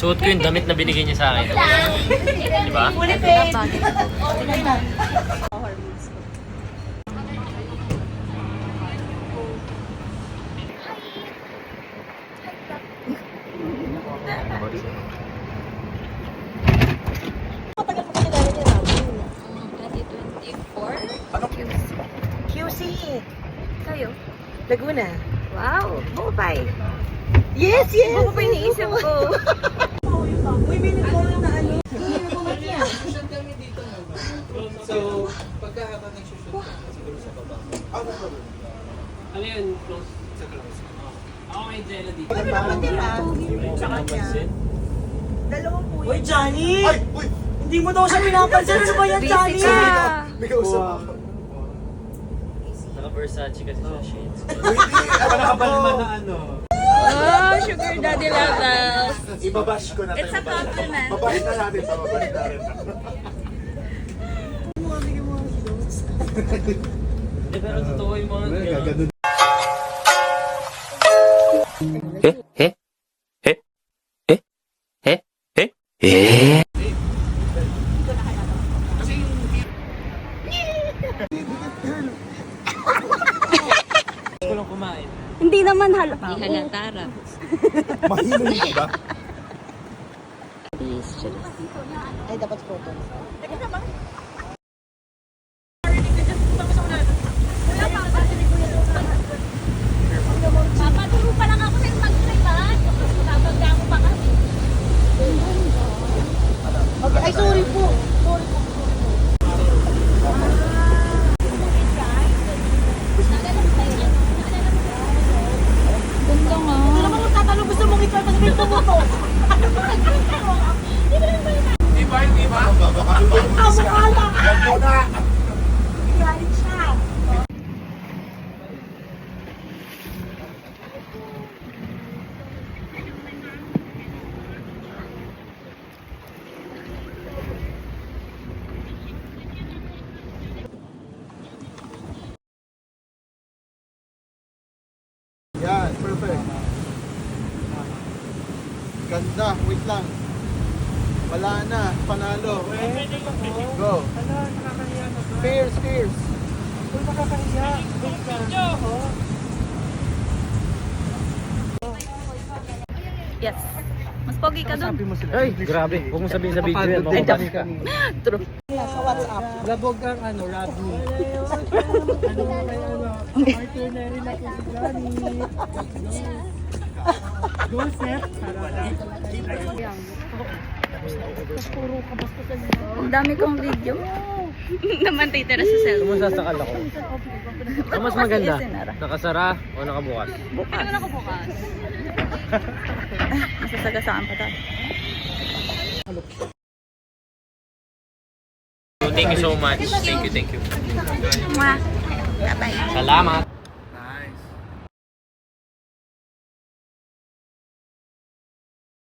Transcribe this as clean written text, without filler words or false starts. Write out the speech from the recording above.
Suot ko yung damit na binigay niya sa akin. Di ba? QC. Kayo? Laguna. Wow! Bukupay! Yes, yes! Bukupay iniisip ko. Uy, minute ko na ano. So, pagkahaba nagsushoot ka, siguro sa baba. Ano yun? Close? Sa close. Ako may Jello dito. Ano ba matira? Sa kanya. Dalawang po. Uy, Johnny! Ay! Uy! Hindi mo daw siya pinapansin. Ano ba yan, Johnny? Busy ka! May kausap ako. Naka-Versace kasi sa shades. Uy, hindi! Ano nakabalma na ano? Oh, sugar daddy levels! Ibabash ko na tayo. It's a compliment. Babalik na natin sa babalik na rin. Pero totoo yung mga Gaganon. ko lang kumain. Hindi naman halata. Hindi halatara. Mahilo yung iba. Ay, dapat photo. Papaturo pa lang ako sa'yo mag-trailan. Babagda ako pa kasi. Okay, ay, sorry po. Sorry po. Ganda nga. Hindi naman kung tatanong gusto mong ito, tapos may pumuto. Kamukala! Galit siya. Yan, perfect. Ganda, wait lang. Wala na, panalo. Go. Fierce, fierce. Yes. Mas pogi ka dun. Ay, grabe. Huwag mo sabihin sa video yan. True. Sa WhatsApp. Labog ang ano, Rabi. Partner na rin ako si Johnny. Joseph. Ang dami kong video. Naman titira sa cellphone. Sumasasakal ako. Ang mas maganda, nakasara o nakabukas? Bukas. Ako bukas. Masasagasaan pa tayo. Thank you so much. Thank you, thank you. Mwah. Bye-bye. Salamat.